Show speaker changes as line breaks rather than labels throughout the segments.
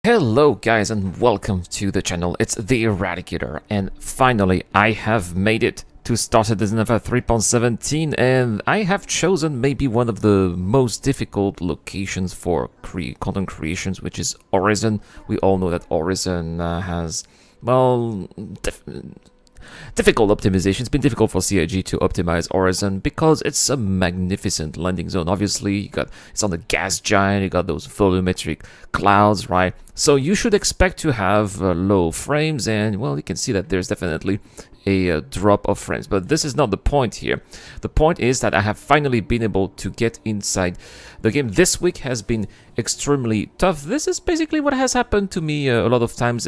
Hello guys and welcome to the channel. It's the Eradicator and finally I have made it to start Citizen of 3.17 and I have chosen maybe one of the most difficult locations for content creations, which is Horizon. We all know that Horizon has, well, difficult optimization. It's been difficult for CIG to optimize Horizon because it's a magnificent landing zone. Obviously, it's on the gas giant, you got those volumetric clouds, right? So you should expect to have low frames, and well, you can see that there's definitely a drop of frames. But this is not the point here. The point is that I have finally been able to get inside the game. This week has been extremely tough. This is basically what has happened to me a lot of times.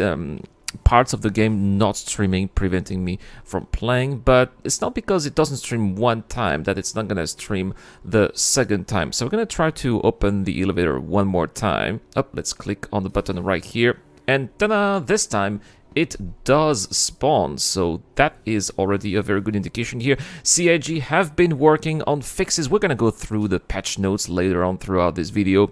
Parts of the game not streaming, preventing me from playing, but it's not because it doesn't stream one time that it's not gonna stream the second time. So we're gonna try to open the elevator one more time. Let's click on the button right here, and ta-da! This time it does spawn, so that is already a very good indication here. CIG have been working on fixes. We're gonna go through the patch notes later on throughout this video.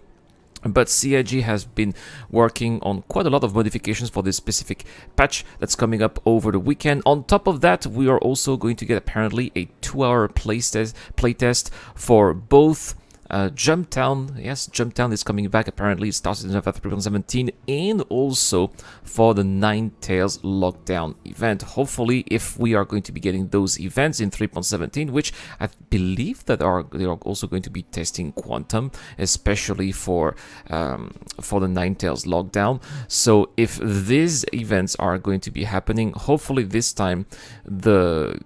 But CIG has been working on quite a lot of modifications for this specific patch that's coming up over the weekend. On top of that, we are also going to get apparently a 2-hour playtest for both Jumptown. Yes, Jumptown is coming back. Apparently, it started in 3.17, and also for the Ninetales lockdown event. Hopefully, if we are going to be getting those events in 3.17, which I believe that they are also going to be testing Quantum, especially for the Ninetales lockdown. So if these events are going to be happening, hopefully this time the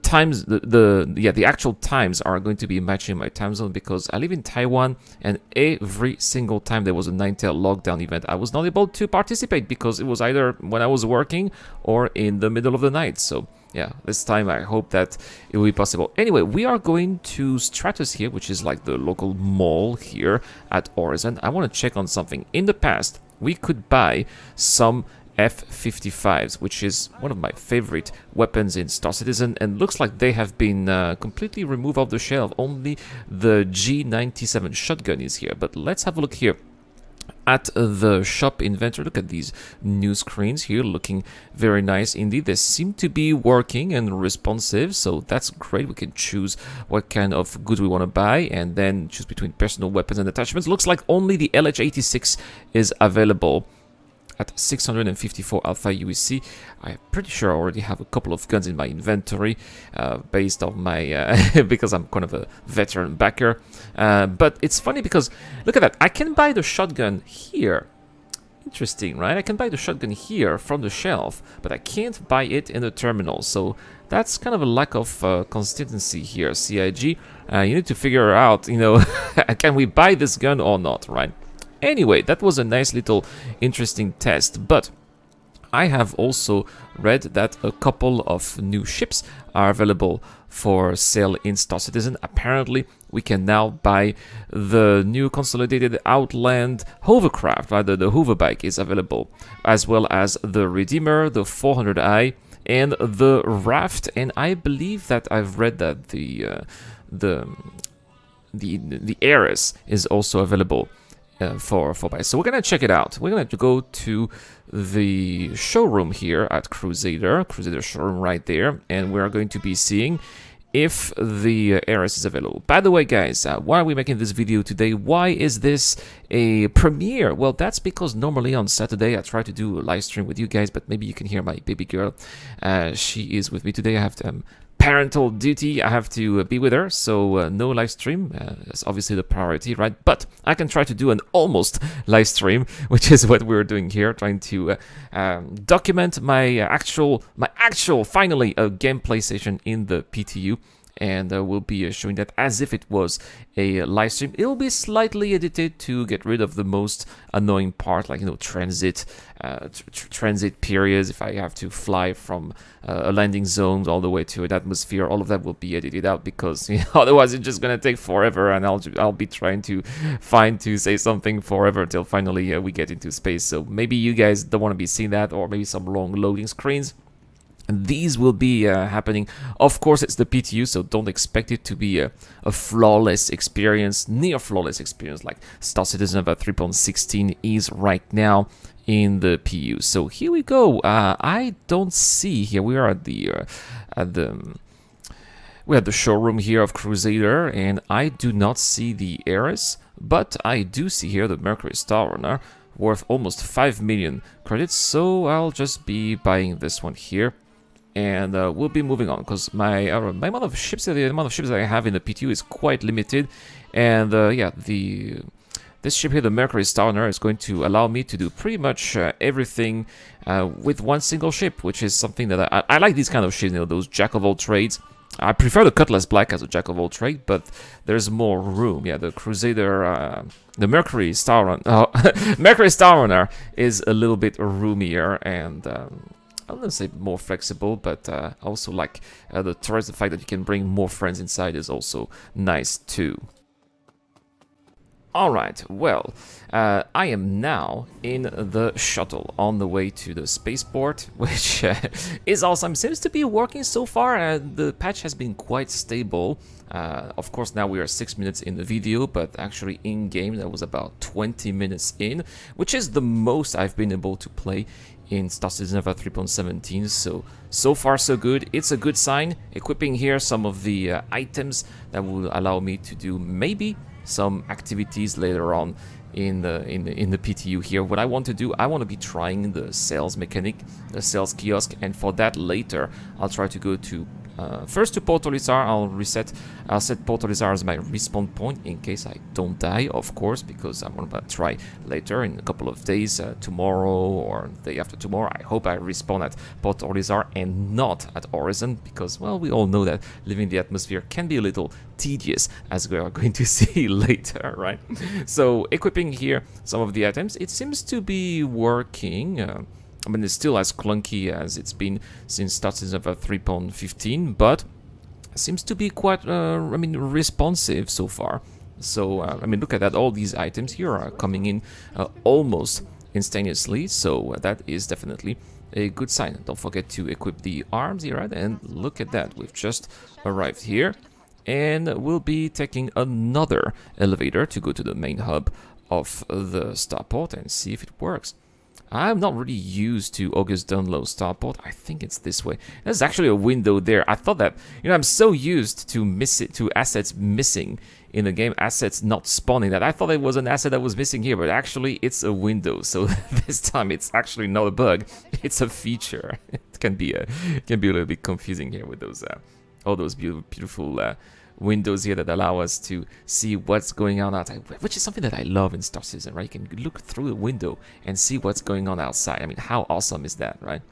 times, the actual times are going to be matching my time zone, because I live in Taiwan, and every single time there was a Ninetale lockdown event, I was not able to participate because it was either when I was working or in the middle of the night. So yeah, this time I hope that it will be possible. Anyway, we are going to Stratus here, which is like the local mall here at Horizon. I want to check on something. In the past, we could buy some F-55s, which is one of my favorite weapons in Star Citizen, and looks like they have been completely removed off the shelf. Only the G97 shotgun is here. But let's have a look here at the shop inventory. Look at these new screens here, looking very nice indeed. They seem to be working and responsive, so that's great. We can choose what kind of goods we want to buy and then choose between personal weapons and attachments. Looks like only the LH86 is available at 654 alpha UEC. I'm pretty sure I already have a couple of guns in my inventory based on my because I'm kind of a veteran backer. But it's funny because look at that, I can buy the shotgun here. Interesting, right? I can buy the shotgun here from the shelf, but I can't buy it in the terminal. So that's kind of a lack of consistency here, CIG. You need to figure out, you know, can we buy this gun or not, right? Anyway, that was a nice little interesting test, but I have also read that a couple of new ships are available for sale in Star Citizen. Apparently, we can now buy the new consolidated Outland hovercraft, right? The hoverbike is available, as well as the Redeemer, the 400i, and the Raft. And I believe that I've read that the Heiress is also available for buy. So we're gonna check it out. We're gonna go to the showroom here at Crusader showroom right there, and we're going to be seeing if the Heiress is available. By the way, guys, why are we making this video today? Why is this a premiere? Well, that's because normally on Saturday I try to do a live stream with you guys, but maybe you can hear my baby girl. She is with me today. I have to parental duty, I have to be with her, so no live stream. That's obviously the priority, right? But I can try to do an almost live stream, which is what we're doing here, trying to document my actual finally a gameplay session in the PTU. And we'll be showing that as if it was a live stream. It'll be slightly edited to get rid of the most annoying part, like, you know, transit periods. If I have to fly from a landing zone all the way to an atmosphere, all of that will be edited out, because you know, otherwise it's just gonna take forever, and I'll be trying to say something forever till finally we get into space. So maybe you guys don't want to be seeing that, or maybe some long loading screens. And these will be happening. Of course, it's the PTU, so don't expect it to be a flawless experience, near flawless experience like Star Citizen about 3.16 is right now in the PU. So here we go. I don't see here. We are at the we have the showroom here of Crusader, and I do not see the Heiress, but I do see here the Mercury Star Runner, worth almost 5 million credits. So I'll just be buying this one here. And we'll be moving on because my amount of ships, the amount of ships that I have in the PTU is quite limited, and yeah, this ship here, the Mercury Star Runner, is going to allow me to do pretty much everything with one single ship, which is something that I like. These kind of ships, you know, those jack of all trades. I prefer the Cutlass Black as a jack of all trades, but there's more room. Yeah, the Crusader, the Mercury Star Runner, Mercury Star Runner is a little bit roomier and. I wouldn't say more flexible, but also like the turrets, the fact that you can bring more friends inside is also nice too. Alright, well, I am now in the shuttle on the way to the spaceport, which is awesome. Seems to be working so far. The patch has been quite stable. Of course, now we are 6 minutes in the video, but actually in-game that was about 20 minutes in, which is the most I've been able to play in Star Citizen 3.17, so far so good. It's a good sign. Equipping here some of the items that will allow me to do maybe some activities later on in the PTU here. What I want to do, I want to be trying the sales mechanic, the sales kiosk, and for that later I'll try to go to first to Port Olisar. I'll set Port Olisar as my respawn point in case I don't die, of course, because I want to try later in a couple of days, tomorrow or the day after tomorrow. I hope I respawn at Port Olisar and not at Horizon, because, well, we all know that living the atmosphere can be a little tedious, as we are going to see later, right? So equipping here some of the items, it seems to be working. I mean, it's still as clunky as it's been since Star Citizen 3.15, but seems to be quite, I mean, responsive so far. So, I mean, look at that. All these items here are coming in almost instantaneously, so that is definitely a good sign. Don't forget to equip the arms here, right? And look at that. We've just arrived here, and we'll be taking another elevator to go to the main hub of the starport and see if it works. I'm not really used to August Dunlow starport. I think it's this way. There's actually a window there. I thought that, you know, I'm so used to assets missing in the game, assets not spawning, that I thought it was an asset that was missing here, but actually it's a window. So this time it's actually not a bug, it's a feature. It can be a little bit confusing here with those all those beautiful windows here that allow us to see what's going on outside, which is something that I love in Star Citizen, right? You can look through the window and see what's going on outside. I mean, how awesome is that, right?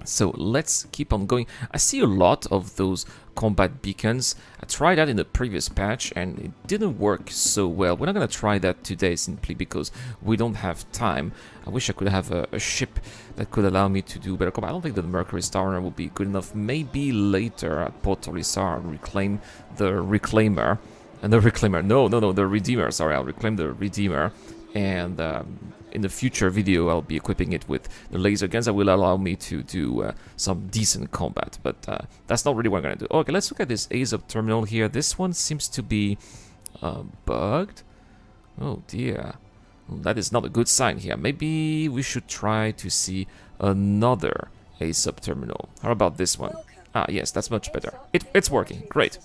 So let's keep on going. I see a lot of those combat beacons. I tried that in the previous patch and it didn't work so well. We're not going to try that today simply because we don't have time. I wish I could have a ship that could allow me to do better combat. I don't think that the Mercury Star Runner will be good enough. Maybe later at Port Olisar and reclaim the Reclaimer. And the Reclaimer, no, the Redeemer. Sorry, I'll reclaim the Redeemer. And in the future video, I'll be equipping it with the laser guns that will allow me to do some decent combat. But that's not really what I'm going to do. Okay, let's look at this ASUP terminal here. This one seems to be bugged. Oh dear. That is not a good sign here. Maybe we should try to see another ASUP terminal. How about this one? Ah, yes, that's much better. It's working. Great.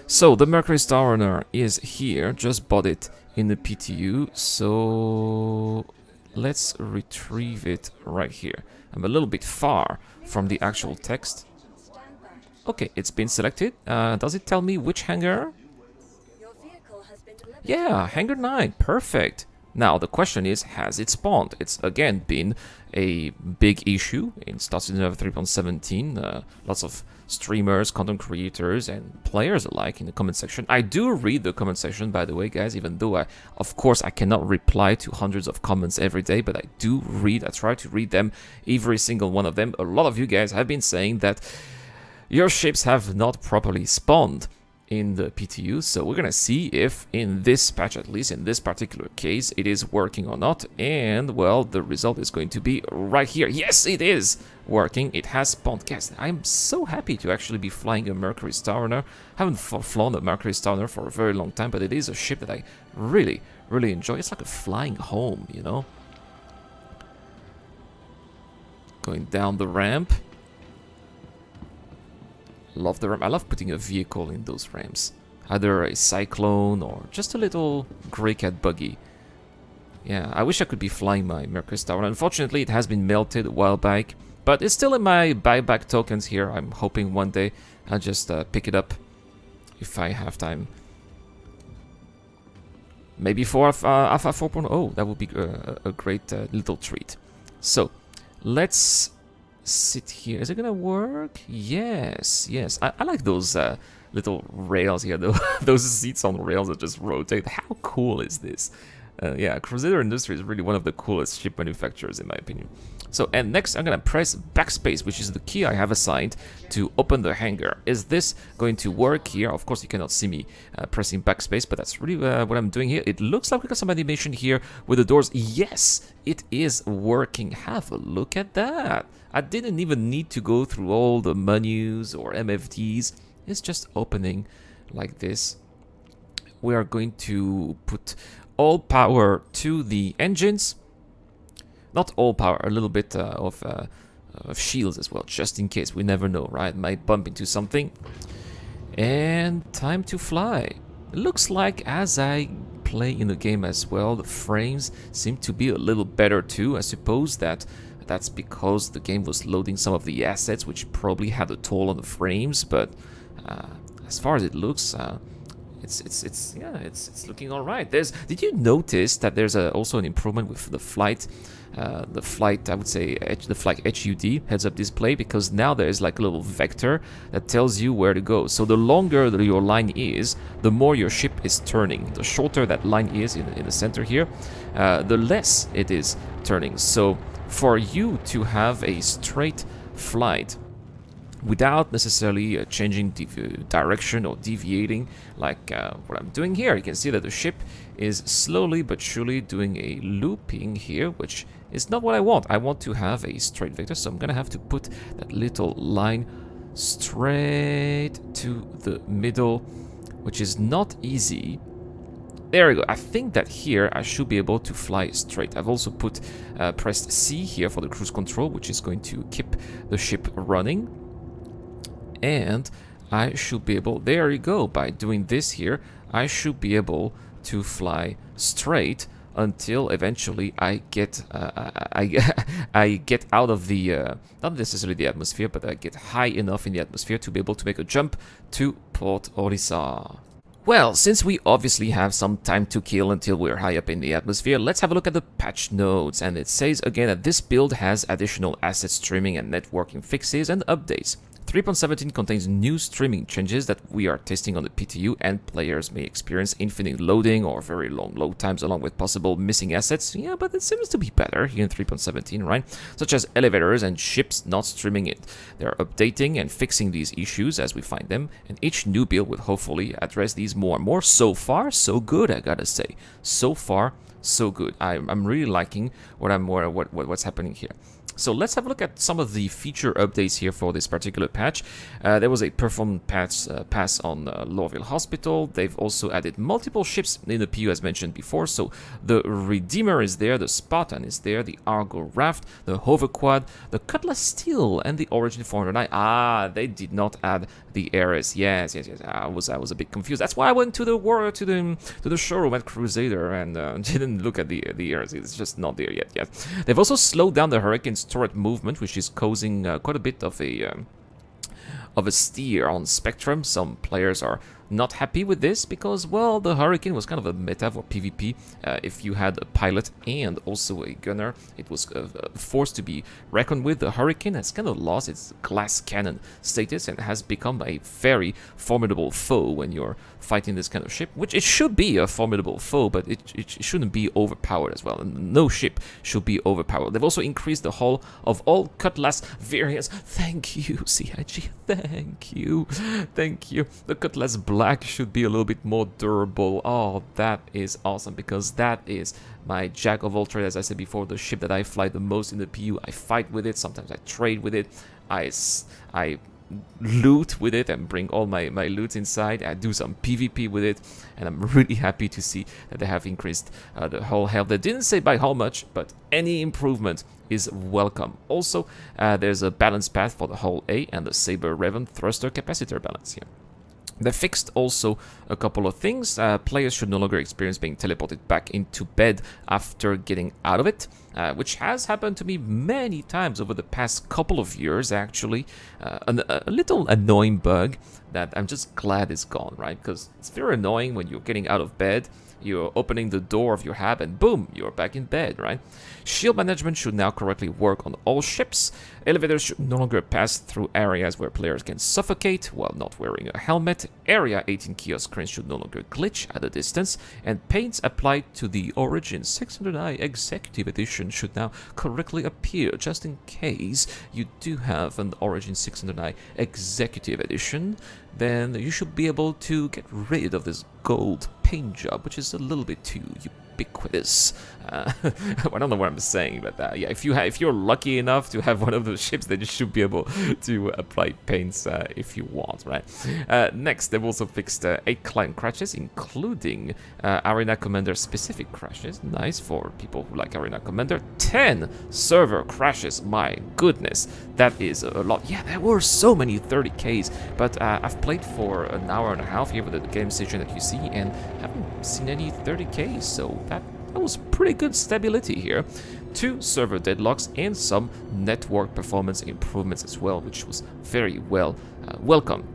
So the Mercury Star Runner is here. Just bought it in the PTU. So let's retrieve it right here. I'm a little bit far from the actual text. Okay, it's been selected. Does it tell me which hangar? Yeah, hangar 9. Perfect. Now the question is, has it spawned? It's again been a big issue in Star Citizen 3.17. Lots of streamers, content creators, and players alike in the comment section. I do read the comment section, by the way, guys, even though of course, I cannot reply to hundreds of comments every day, but I do read. I try to read them, every single one of them. A lot of you guys have been saying that your ships have not properly spawned. in the PTU. So we're gonna see if in this patch, at least in this particular case, it is working or not. And well, the result is going to be right here. Yes, it is working. It has spawned gas. I'm so happy to actually be flying a Mercury Star Runner. I haven't flown a Mercury Star Runner for a very long time, but it is a ship that I really enjoy. It's like a flying home, you know. Going down the ramp. Love the ramp. I love putting a vehicle in those ramps. Either a Cyclone or just a little Grey Cat buggy. Yeah, I wish I could be flying my Mercury Star Runner. Unfortunately, it has been melted a while back. But it's still in my buyback tokens here. I'm hoping one day I'll just pick it up if I have time. Maybe for Alpha 4.0. That would be a great little treat. So, let's sit here. Is it gonna work? Yes, yes. I like those little rails here, those seats on rails that just rotate. How cool is this? Yeah, Crusader Industries is really one of the coolest ship manufacturers in my opinion. So, and next I'm gonna press backspace, which is the key I have assigned to open the hangar. Is this going to work here? Of course you cannot see me pressing backspace, but that's really what I'm doing here. It looks like we got some animation here with the doors. Yes, it is working. Have a look at that. I didn't even need to go through all the menus or MFDs. It's just opening like this. We are going to put all power to the engines. Not all power, a little bit of shields as well, just in case. We never know, right? Might bump into something. And time to fly. It looks like as I play in the game as well, the frames seem to be a little better too. I suppose that's because the game was loading some of the assets, which probably had a toll on the frames. But as far as it looks, it's looking all right. Did you notice that there's also an improvement with the flight? I would say the flight HUD heads-up display, because now there is like a little vector that tells you where to go. So the longer your line is, the more your ship is turning. The shorter that line is in the center here, the less it is turning. So for you to have a straight flight without necessarily changing direction or deviating like what I'm doing here, you can see that the ship is slowly but surely doing a looping here, which is not what I want. I want to have a straight vector, so I'm gonna have to put that little line straight to the middle, which is not easy. There we go. I think that here I should be able to fly straight. I've also pressed C here for the cruise control, which is going to keep the ship running. And I should be able, there you go, by doing this here, I should be able to fly straight until eventually I get I get out of the not necessarily the atmosphere, but I get high enough in the atmosphere to be able to make a jump to Port Olisar. Well, since we obviously have some time to kill until we're high up in the atmosphere, let's have a look at the patch notes. And it says again that this build has additional asset streaming and networking fixes and updates. 3.17 contains new streaming changes that we are testing on the PTU, and players may experience infinite loading or very long load times along with possible missing assets. Yeah, but it seems to be better here in 3.17, right? Such as elevators and ships not streaming it. They're updating and fixing these issues as we find them, and each new build will hopefully address these more and more. So far, so good, I gotta say. So far, so good. I'm really liking what's happening here. So let's have a look at some of the feature updates here for this particular patch. There was a performance pass on Lorville Hospital. They've also added multiple ships in the PU as mentioned before. So the Redeemer is there, the Spartan is there, the Argo Raft, the Hoverquad, the Cutlass Steel, and the Origin 409. Ah, they did not add the Ares. Yes. I was a bit confused. That's why I went to the showroom at Crusader and didn't look at the Ares. It's just not there yet. They've also slowed down the Hurricane's turret movement, which is causing quite a bit of a steer on Spectrum. Some players are not happy with this because, well, the Hurricane was kind of a meta for PvP. If you had a pilot and also a gunner, it was forced to be reckoned with. The Hurricane has kind of lost its glass cannon status and has become a very formidable foe when you're fighting this kind of ship, which it should be a formidable foe, but it shouldn't be overpowered as well, and no ship should be overpowered. They've also increased the hull of all Cutlass variants. Thank you, CIG. Thank you. The Cutlass black should be a little bit more durable. Oh, that is awesome, because that is my jack of all trades. As I said before, the ship that I fly the most in the PU. I fight with it, sometimes I trade with it, I loot with it and bring all my loot inside. I do some PvP with it, and I'm really happy to see that they have increased the hull health. They didn't say by how much, but any improvement is welcome. Also, there's a balance path for the hull A and the Saber Raven thruster capacitor balance here. They fixed also a couple of things. Players should no longer experience being teleported back into bed after getting out of it, which has happened to me many times over the past couple of years, actually. A little annoying bug that I'm just glad is gone, right? Because it's very annoying when you're getting out of bed, you're opening the door of your hab, and boom, you're back in bed, right? Shield management should now correctly work on all ships. Elevators should no longer pass through areas where players can suffocate while not wearing a helmet. Area 18 kiosk screens should no longer glitch at a distance. And paints applied to the Origin 600i Executive Edition should now correctly appear, just in case you do have an Origin 600i Executive Edition. Then you should be able to get rid of this gold paint job, which is a little bit too ubiquitous. I don't know what I'm saying, but yeah, if you're lucky enough to have one of those ships, then you should be able to apply paints if you want, right? Next, they've also fixed 8 client crashes, including Arena Commander specific crashes. Nice for people who like Arena Commander. 10 server crashes. My goodness, that is a lot. Yeah, there were so many 30Ks, but I've played for an hour and a half here with the game station that you see, and haven't seen any 30Ks, so that was pretty good stability here. 2 server deadlocks and some network performance improvements as well, which was very well welcome.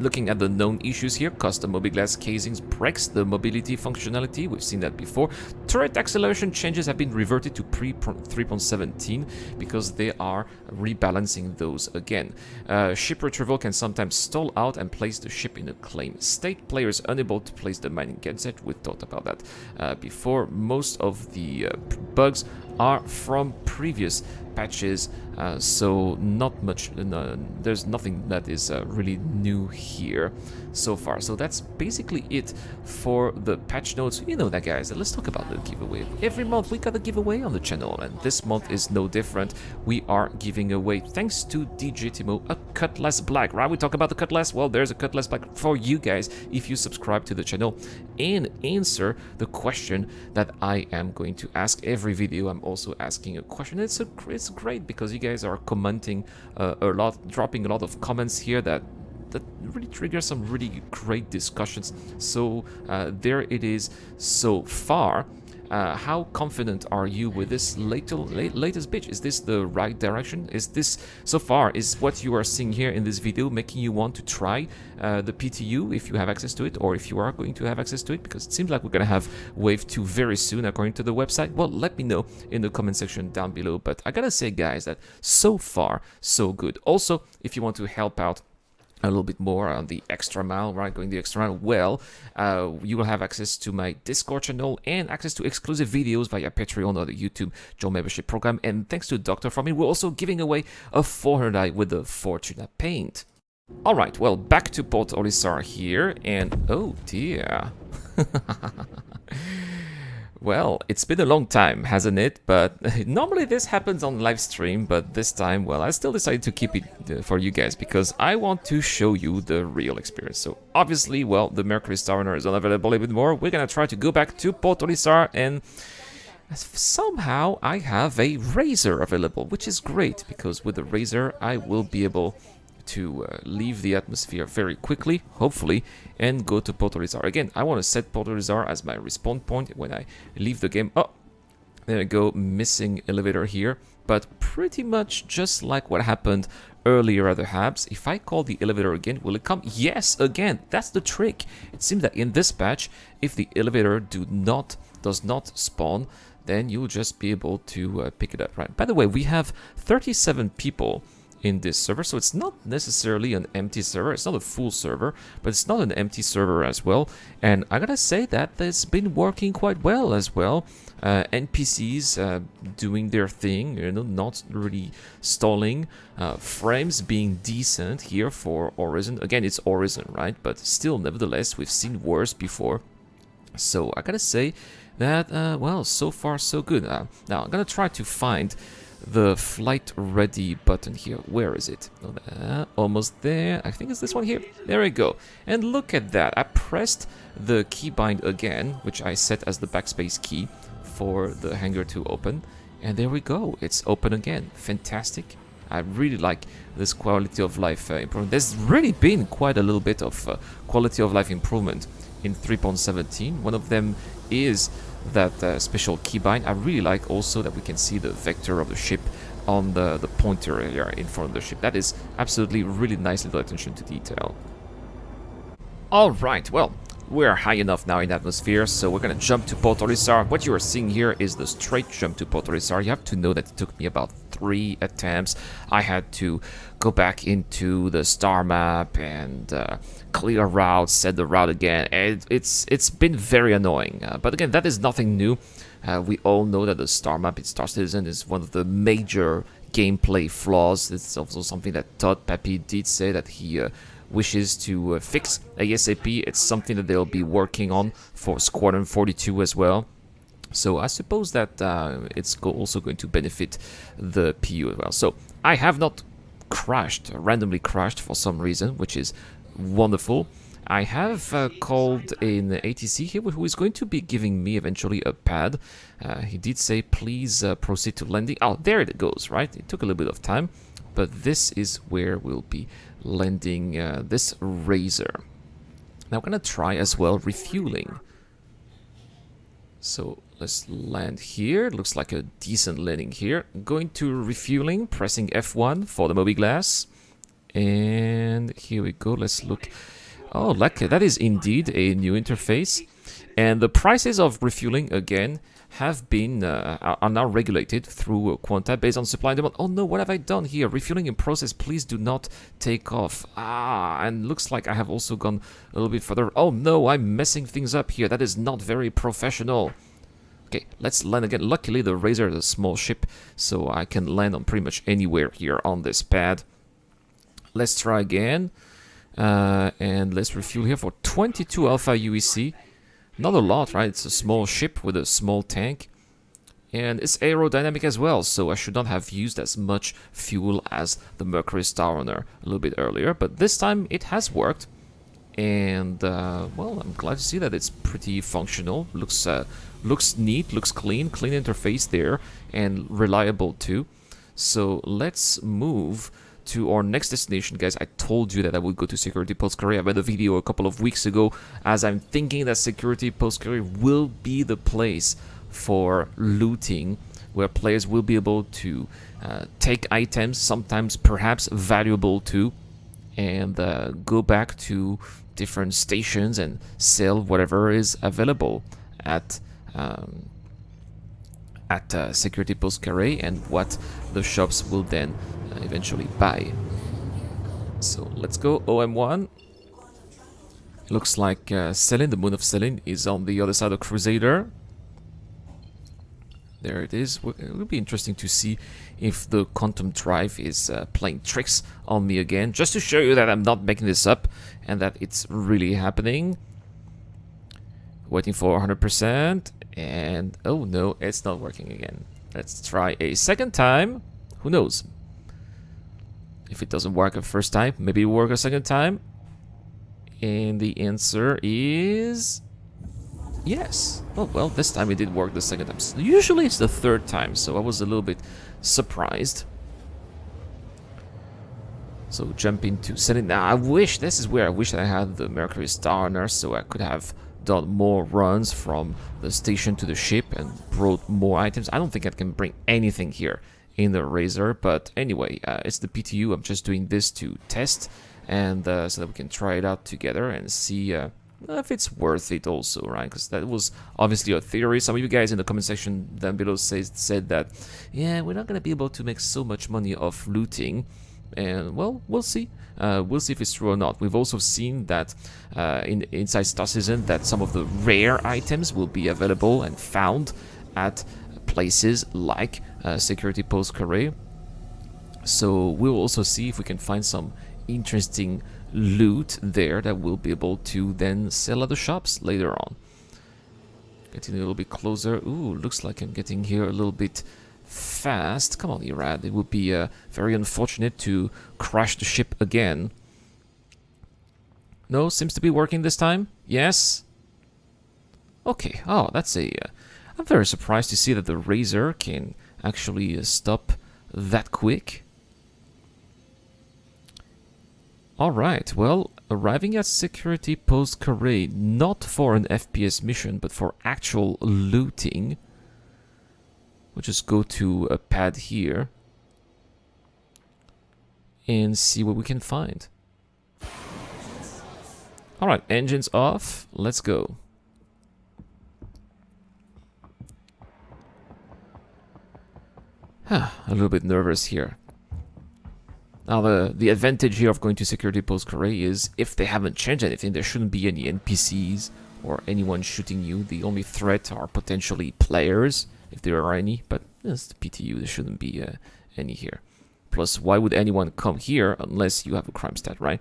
Looking at the known issues here, custom mobiGlass casings breaks the mobility functionality. We've seen that before. Turret acceleration changes have been reverted to pre-3.17 because they are rebalancing those again. Ship retrieval can sometimes stall out and place the ship in a claim state. Players unable to place the mining genset. We've talked about that before. Most of the bugs are from previous patches, so not much, there's nothing that is really new here so far. So that's basically it for the patch notes. You know that, guys. Let's talk about the giveaway. Every month we got a giveaway on the channel, and this month is no different. We are giving away, thanks to DJ Timo, a Cutlass Black, right? We talk about the Cutlass. Well, there's a Cutlass Black for you guys if you subscribe to the channel and answer the question that I am going to ask every video. I'm also asking a question. It's great because you guys are commenting a lot, dropping a lot of comments here that really trigger some really great discussions. So there it is so far. How confident are you with this latest bitch? Is this the right direction? Is this, so far, is what you are seeing here in this video making you want to try the PTU if you have access to it, or if you are going to have access to it? Because it seems like we're going to have Wave 2 very soon, according to the website. Well, let me know in the comment section down below. But I gotta say, guys, that so far, so good. Also, if you want to help out a little bit more on the extra mile, right, going the extra mile, well, you will have access to my Discord channel and access to exclusive videos via Patreon or the YouTube Joe membership program. And thanks to Dr. From Me, we're also giving away a 400i with the Fortuna paint. All right, well, back to Port Olisar here, and oh dear. Well, it's been a long time, hasn't it? But normally this happens on live stream, but this time, well, I still decided to keep it for you guys because I want to show you the real experience. So obviously, well, the Mercury Star Runner is unavailable a bit more. We're gonna try to go back to Port Olisar, and somehow I have a Razor available, which is great because with the Razor I will be able to leave the atmosphere very quickly, hopefully, and go to Port Olisar. Again, I want to set Port Olisar as my respawn point when I leave the game. Oh, there we go, missing elevator here, but pretty much just like what happened earlier at the hubs. If I call the elevator again, will it come? Yes, again, that's the trick. It seems that in this patch, if the elevator does not spawn, then you'll just be able to pick it up, right? By the way, we have 37 people in this server, so it's not necessarily an empty server. It's not a full server, but it's not an empty server as well. And I gotta say that it's been working quite well as well. NPCs doing their thing, you know, not really stalling. Frames being decent here for Horizon. Again, it's Horizon, right? But still, nevertheless, we've seen worse before. So I gotta say that, well, so far so good. Now I'm gonna try to find the flight ready button here. Where is it? Almost there. I think it's this one here. There we go. And look at that. I pressed the keybind again, which I set as the backspace key for the hangar to open. And there we go. It's open again. Fantastic. I really like this quality of life improvement. There's really been quite a little bit of quality of life improvement in 3.17. One of them is that special keybind. I really like also that we can see the vector of the ship on the pointer area in front of the ship. That is absolutely really nice little attention to detail. Alright, well, we're high enough now in atmosphere, so we're gonna jump to Port Olisar. What you are seeing here is the straight jump to Port Olisar. You have to know that it took me about 3 attempts. I had to go back into the star map and clear route, set the route again. And it's been very annoying. But again, that is nothing new. We all know that the star map in Star Citizen is one of the major gameplay flaws. It's also something that Todd Pappy did say that he wishes to fix ASAP. It's something that they'll be working on for Squadron 42 as well. So I suppose that it's also going to benefit the PU as well. So I have not randomly crashed for some reason, which is wonderful. I have called in ATC here, who is going to be giving me eventually a pad. He did say, please proceed to landing. Oh, there it goes, right? It took a little bit of time, but this is where we'll be landing this Razor. Now I'm gonna try as well refueling. So let's land here. Looks like a decent landing here. Going to refueling, pressing F1 for the Mobiglass. And here we go. Let's look. Oh, like that is indeed a new interface. And the prices of refueling, again, have been are now regulated through Quanta based on supply and demand. Oh no, what have I done here? Refueling in process, please do not take off. And looks like I have also gone a little bit further. Oh no, I'm messing things up here. That is not very professional. Okay, let's land again. Luckily, the Razor is a small ship, so I can land on pretty much anywhere here on this pad. Let's try again. And let's refuel here for 22 Alpha UEC. Not a lot, right? It's a small ship with a small tank. And it's aerodynamic as well, so I should not have used as much fuel as the Mercury Star Runner a little bit earlier. But this time it has worked. And, well, I'm glad to see that it's pretty functional. Looks neat, looks clean interface there, and reliable too. So let's move to our next destination, guys. I told you that I would go to Security Post Kareah. I made a video a couple of weeks ago, as I'm thinking that Security Post Kareah will be the place for looting, where players will be able to take items, sometimes perhaps valuable too, and go back to different stations and sell whatever is available at Security Post Kareah, and what the shops will then eventually buy. So let's go. OM1. Looks like Selene, the Moon of Selene, is on the other side of Crusader. There it is. It will be interesting to see if the Quantum Drive is playing tricks on me again, just to show you that I'm not making this up and that it's really happening. Waiting for 100%, and oh no, it's not working again. Let's try a second time. Who knows? If it doesn't work a first time, maybe it will work a second time. And the answer is yes. Oh well, this time it did work the second time. Usually it's the third time, so I was a little bit surprised. So jump into setting. Now I wish, this is where I wish I had the Mercury Star Runner, so I could have done more runs from the station to the ship and brought more items. I don't think I can bring anything here in the Razor, but anyway, it's the PTU. I'm just doing this to test, and so that we can try it out together and see if it's worth it also, right? Because that was obviously a theory. Some of you guys in the comment section down below said that, yeah, we're not going to be able to make so much money off looting, And well, we'll see. We'll see if it's true or not. We've also seen that inside Star Citizen that some of the rare items will be available and found at places like Security Post Kareah. So we'll also see if we can find some interesting loot there that we'll be able to then sell at the shops later on. Getting a little bit closer. Ooh, looks like I'm getting here a little bit fast. Come on, Irad. It would be very unfortunate to crash the ship again. No, seems to be working this time. Yes. Okay. Oh, that's a... I'm very surprised to see that the Razor can actually stop that quick. Alright, well, arriving at Security Post Kareah, not for an FPS mission, but for actual looting. We'll just go to a pad here and see what we can find. Alright, engines off, let's go. A little bit nervous here. Now, the advantage here of going to Security Post Kareah is if they haven't changed anything, there shouldn't be any NPCs or anyone shooting you. The only threat are potentially players, if there are any, but it's the PTU, there shouldn't be any here. Plus, why would anyone come here unless you have a crime stat, right?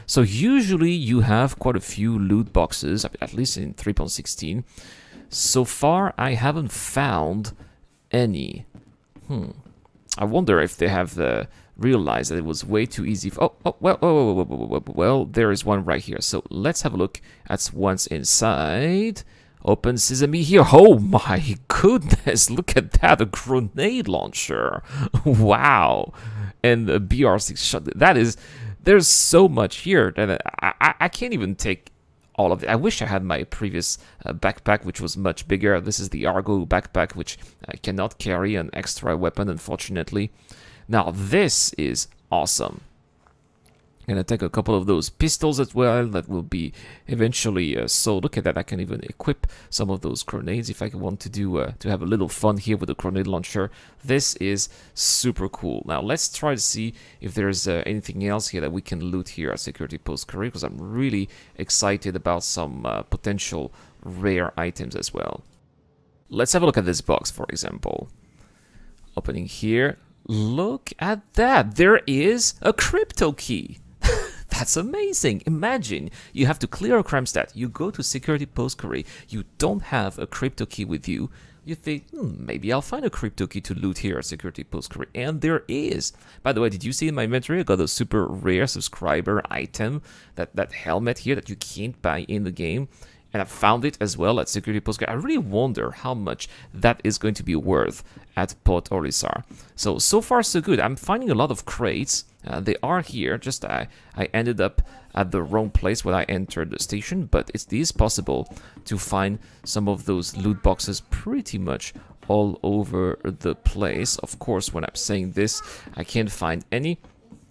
So usually you have quite a few loot boxes, at least in 3.16. So far, I haven't found any. I wonder if they have realized that it was way too easy. Well, there is one right here. So let's have a look at what's inside. Open sesame here. Oh my goodness, look at that, a grenade launcher. Wow. And a BR6 shot. That is, there's so much here that I can't even take all of it. I wish I had my previous backpack, which was much bigger. This is the Argo backpack, which cannot carry an extra weapon, unfortunately. Now, this is awesome. I'm gonna take a couple of those pistols as well that will be eventually sold. Look at that, I can even equip some of those grenades if I want to do to have a little fun here with the grenade launcher. This is super cool. Now let's try to see if there's anything else here that we can loot here at Security Post Kareah, because I'm really excited about some potential rare items as well. Let's have a look at this box, for example. Opening here. Look at that, there is a crypto key. That's amazing. Imagine you have to clear a crime stat. You go to Security Post Kareah. You don't have a crypto key with you. You think, maybe I'll find a crypto key to loot here at Security Post Kareah. And there is. By the way, did you see in my inventory? I got a super rare subscriber item. That helmet here that you can't buy in the game. And I found it as well at Security Post Kareah. I really wonder how much that is going to be worth at Port Olisar. So far so good. I'm finding a lot of crates. They are here, just I ended up at the wrong place when I entered the station, but it is possible to find some of those loot boxes pretty much all over the place. Of course, when I'm saying this, I can't find any,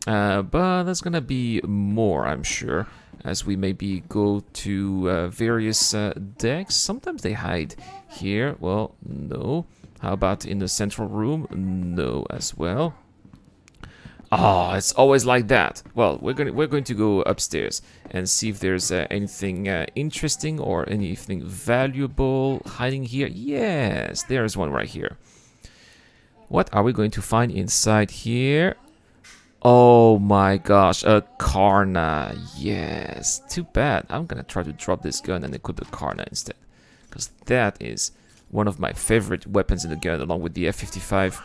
but there's gonna be more, I'm sure, as we maybe go to various decks. Sometimes they hide here. Well, no. How about in the central room? No as well. Oh, it's always like that. Well, we're going to go upstairs and see if there's anything interesting or anything valuable hiding here. Yes, there's one right here. What are we going to find inside here? Oh my gosh, a Kareah. Yes, too bad. I'm gonna try to drop this gun and equip the Kareah instead, because that is one of my favorite weapons in the gun, along with the F55.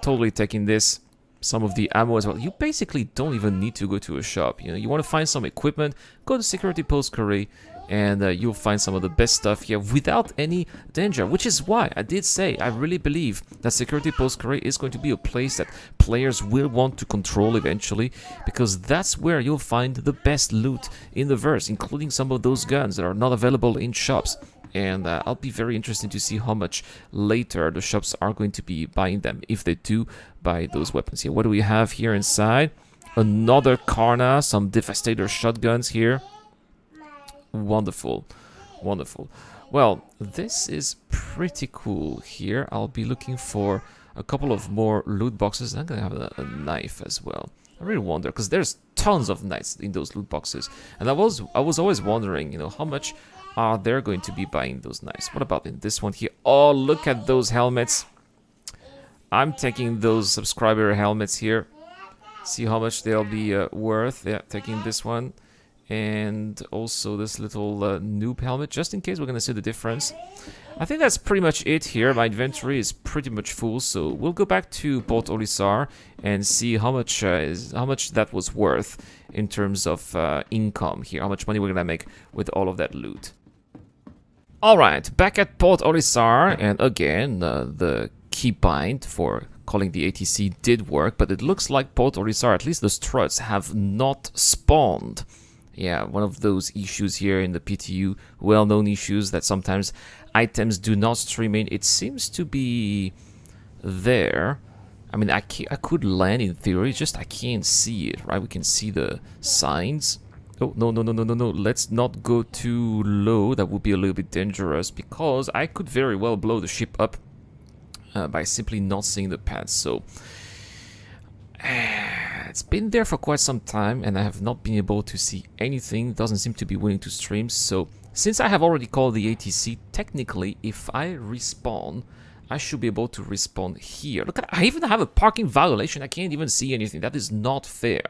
Totally taking this. Some of the ammo as well. You basically don't even need to go to a shop. You know, you want to find some equipment, go to Security Post Kareah, and you'll find some of the best stuff here without any danger. Which is why I did say I really believe that Security Post Kareah is going to be a place that players will want to control eventually, because that's where you'll find the best loot in the verse, including some of those guns that are not available in shops. And I'll be very interested to see how much later the shops are going to be buying them, if they do buy those weapons here. What do we have here inside? Another Kareah, some Devastator shotguns here. Wonderful, wonderful. Well, this is pretty cool here. I'll be looking for a couple of more loot boxes. I'm gonna have a knife as well. I really wonder, because there's tons of knights in those loot boxes, and I was always wondering, you know, how much are they going to be buying those knights? What about in this one here? Oh, look at those helmets. I'm taking those subscriber helmets here. See how much they'll be worth. Yeah, taking this one. And also this little noob helmet, just in case we're gonna see the difference. I think that's pretty much it here. My inventory is pretty much full, so we'll go back to Port Olisar and see how much that was worth in terms of income here. How much money we're gonna make with all of that loot. All right, back at Port Olisar, and again the keybind for calling the ATC did work, but it looks like Port Olisar, at least the struts, have not spawned. Yeah, one of those issues here in the PTU, well-known issues that sometimes items do not stream in. It seems to be there. I mean, I could land in theory, just I can't see it, right? We can see the signs. Oh, no. Let's not go too low. That would be a little bit dangerous, because I could very well blow the ship up by simply not seeing the path. So it's been there for quite some time, and I have not been able to see anything. It doesn't seem to be willing to stream. So since I have already called the ATC, technically, if I respawn, I should be able to respawn here. Look, I even have a parking violation. I can't even see anything. That is not fair.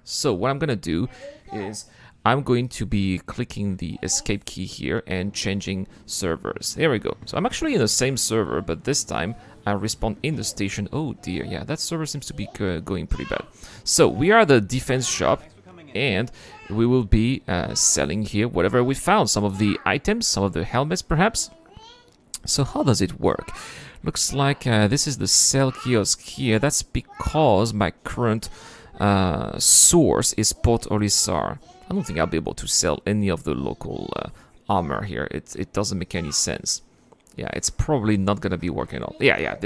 So what I'm gonna do is I'm going to be clicking the escape key here and changing servers. There we go. So I'm actually in the same server, but this time I respawn in the station. Oh dear, yeah, that server seems to be going pretty bad. So we are the defense shop, and we will be selling here whatever we found. Some of the items, some of the helmets perhaps. So how does it work? Looks like this is the sell kiosk here. That's because my current source is Port Olisar. I don't think I'll be able to sell any of the local armor here. It doesn't make any sense. Yeah, it's probably not gonna be working out. Yeah,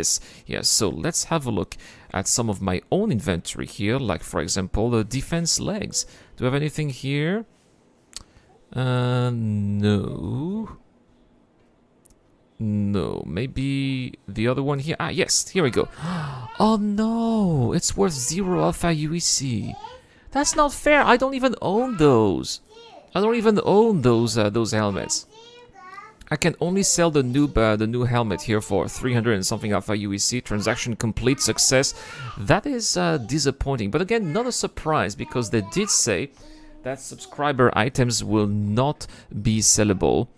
so let's have a look at some of my own inventory here, like for example the defense legs. Do I have anything here? No. No, maybe the other one here. Ah, yes, here we go. Oh no, it's worth 0 alpha UEC. That's not fair. I don't even own those. I don't even own those helmets. I can only sell the new helmet here for 300 and something alpha UEC. Transaction complete, success. That is disappointing, but again, not a surprise, because they did say that subscriber items will not be sellable,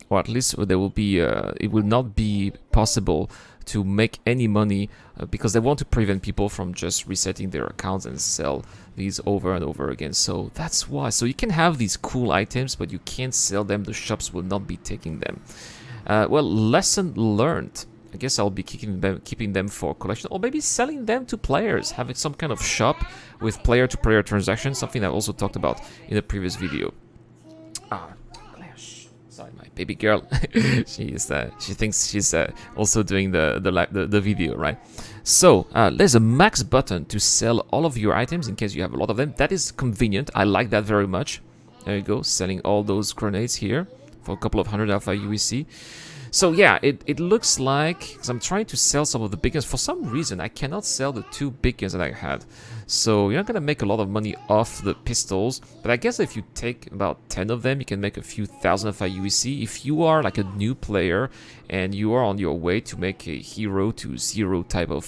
or at least there will be. It will not be possible to make any money because they want to prevent people from just resetting their accounts and sell these over and over again. So that's why. So you can have these cool items, but you can't sell them. The shops will not be taking them. Well, lesson learned. I guess I'll be keeping them for collection, or maybe selling them to players, having some kind of shop with player-to-player transactions, something I also talked about in the previous video. Sorry, my baby girl. She thinks she's also doing the video, right? So there's a max button to sell all of your items in case you have a lot of them. That is convenient. I like that very much. There you go, selling all those grenades here for a couple of 100 alpha UEC. So yeah, it looks like, because I'm trying to sell some of the big guns. For some reason, I cannot sell the 2 big guns that I had. So you're not going to make a lot of money off the pistols. But I guess if you take about 10 of them, you can make a few thousand alpha UEC. If you are like a new player and you are on your way to make a hero to zero type of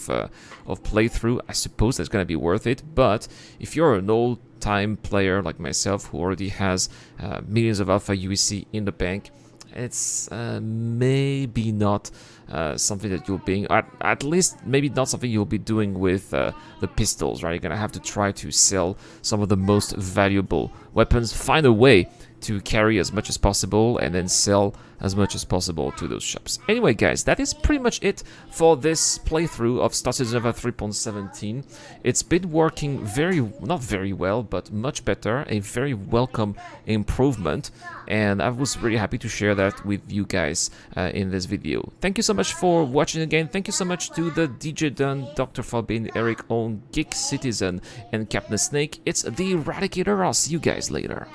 playthrough, I suppose that's going to be worth it. But if you're an old-time player like myself who already has millions of alpha UEC in the bank, it's maybe not something that you'll be, at least maybe not something you'll be doing with the pistols, right? You're gonna have to try to sell some of the most valuable weapons, find a way to carry as much as possible, and then sell as much as possible to those shops. Anyway, guys, that is pretty much it for this playthrough of Star Citizen 3.17. It's been working not very well, but much better, a very welcome improvement, and I was really happy to share that with you guys in this video. Thank you so much for watching again. Thank you so much to the DJ Dunn, Dr. Fabin, Eric Own, Geek Citizen, and Captain Snake. It's the Eradicator. I'll see you guys later.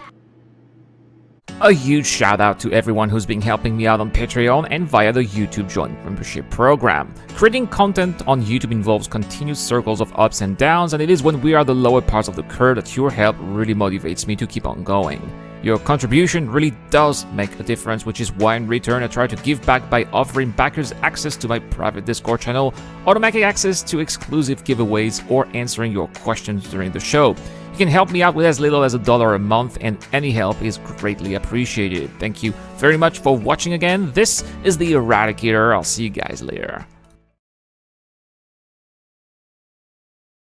A huge shout out to everyone who's been helping me out on Patreon and via the YouTube Joint Membership program. Creating content on YouTube involves continuous circles of ups and downs, and it is when we are the lower parts of the curve that your help really motivates me to keep on going. Your contribution really does make a difference, which is why in return I try to give back by offering backers access to my private Discord channel, automatic access to exclusive giveaways, or answering your questions during the show. You can help me out with as little as $1 a month, and any help is greatly appreciated. Thank you very much for watching again. This is the Eradicator. I'll see you guys later.